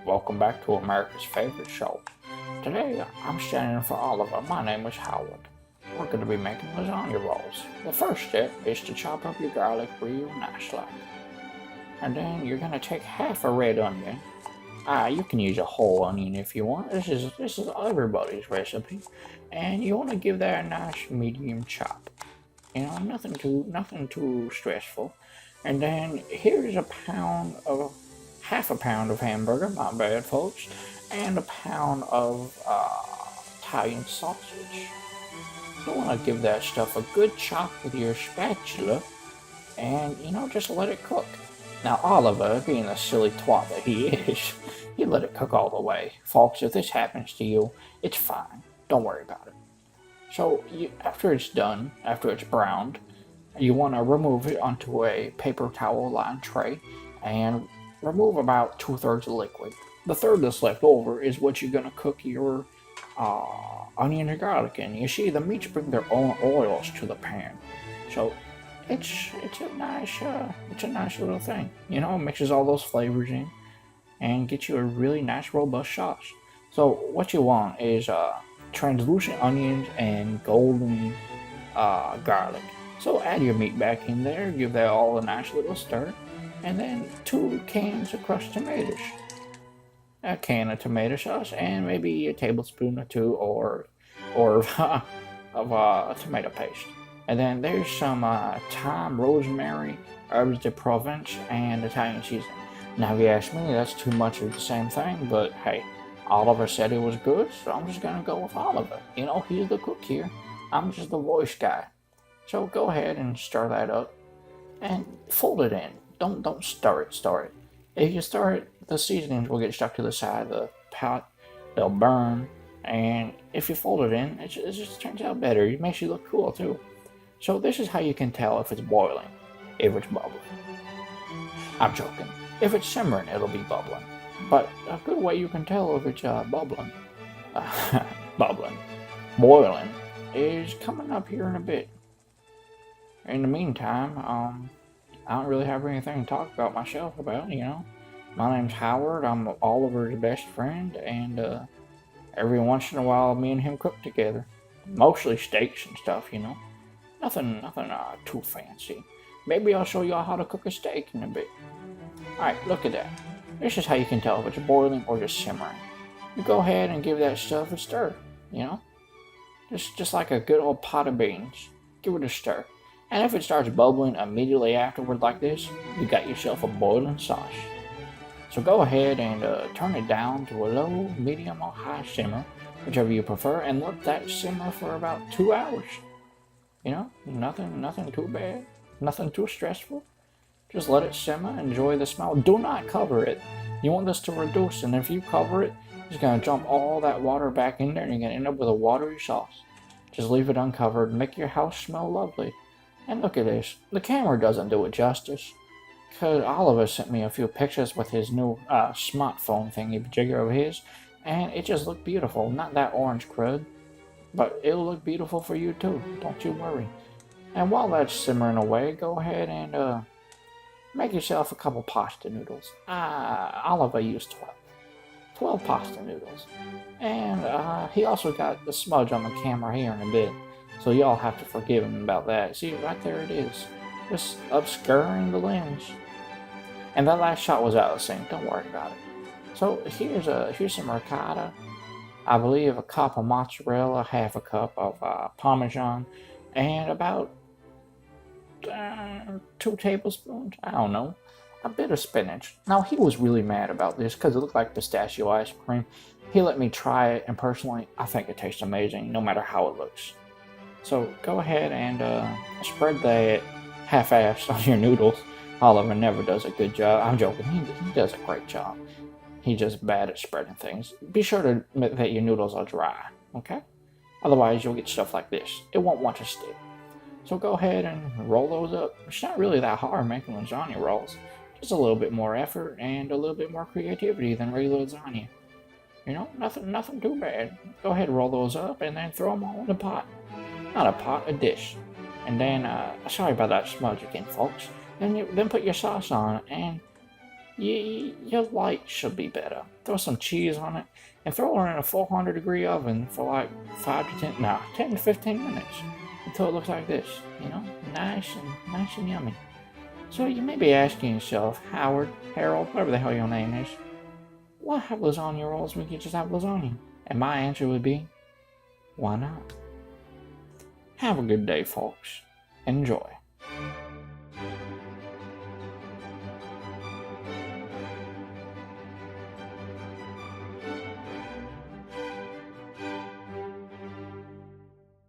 Welcome back to America's favorite show. Today, I'm standing in for Oliver. My name is Howard. We're going to be making lasagna rolls. The first step is to chop up your garlic real nice like. And then you're going to take half a red onion. You can use a whole onion if you want. This is everybody's recipe. And you want to give that a nice medium chop. You know, nothing too stressful. And then here's half a pound of hamburger, my bad folks, and a pound of Italian sausage. You want to give that stuff a good chop with your spatula, and just let it cook. Now Oliver, being the silly twat that he is, he let it cook all the way. Folks, if this happens to you, it's fine. Don't worry about it. So after it's done, after it's browned, you want to remove it onto a paper towel lined tray and remove about 2/3 of the liquid. The third that's left over is what you're going to cook your onion and garlic in. You see, the meats bring their own oils to the pan, so it's a nice little thing. It mixes all those flavors in and gets you a really nice robust sauce. So what you want is translucent onions and golden garlic. So add your meat back in there, give that all a nice little stir, and then 2 cans of crushed tomatoes. A can of tomato sauce and maybe a tablespoon or 2 of tomato paste. And then there's some thyme, rosemary, herbs de Provence, and Italian seasoning. Now if you ask me, that's too much of the same thing, but hey, Oliver said it was good, so I'm just gonna go with Oliver. He's the cook here. I'm just the voice guy. So go ahead and stir that up and fold it in. Don't stir it. If you stir it, the seasonings will get stuck to the side of the pot. They'll burn. And if you fold it in, it just turns out better. It makes you look cool too. So this is how you can tell if it's boiling, if it's bubbling. I'm joking. If it's simmering, it'll be bubbling. But a good way you can tell if it's boiling, is coming up here in a bit. In the meantime, I don't really have anything to talk about myself about, My name's Howard, I'm Oliver's best friend, and every once in a while me and him cook together. Mostly steaks and stuff, Nothing too fancy. Maybe I'll show y'all how to cook a steak in a bit. Alright, look at that. This is how you can tell if it's boiling or just simmering. You go ahead and give that stuff a stir, Just like a good old pot of beans. Give it a stir. And if it starts bubbling immediately afterward like this, you got yourself a boiling sauce. So go ahead and turn it down to a low, medium, or high simmer, whichever you prefer, and let that simmer for about 2 hours. Nothing too bad, nothing too stressful. Just let it simmer, enjoy the smell. Do not cover it. You want this to reduce, and if you cover it, it's going to dump all that water back in there, and you're going to end up with a watery sauce. Just leave it uncovered, make your house smell lovely. And look at this. The camera doesn't do it justice. Because Oliver sent me a few pictures with his new smartphone thingy-majigger of his. And it just looked beautiful. Not that orange crud. But it'll look beautiful for you too. Don't you worry. And while that's simmering away, go ahead and make yourself a couple pasta noodles. Oliver used 12. 12 pasta noodles. And he also got the smudge on the camera here in a bit. So y'all have to forgive him about that. See, right there it is. Just obscuring the lens. And that last shot was out of sync. Don't worry about it. So here's some ricotta. I believe a cup of mozzarella, half a cup of parmesan, and about 2 tablespoons, I don't know, a bit of spinach. Now he was really mad about this because it looked like pistachio ice cream. He let me try it, and personally, I think it tastes amazing, no matter how it looks. So go ahead and spread that half-ass on your noodles. Oliver never does a good job. I'm joking. He does a great job. He's just bad at spreading things. Be sure to admit that your noodles are dry, okay? Otherwise, you'll get stuff like this. It won't want to stick. So go ahead and roll those up. It's not really that hard making lasagna rolls. Just a little bit more effort and a little bit more creativity than regular lasagna. Nothing too bad. Go ahead and roll those up and then throw them all in the pot. Not a pot, a dish. And then, sorry about that smudge again, folks. Then put your sauce on, and Your light should be better. Throw some cheese on it and throw it in a 400-degree oven for like 10 to 15 minutes until it looks like this, nice and yummy. So you may be asking yourself, Howard, Harold, whatever the hell your name is, why have lasagna rolls when you just have lasagna? And my answer would be, why not? Have a good day, folks. Enjoy.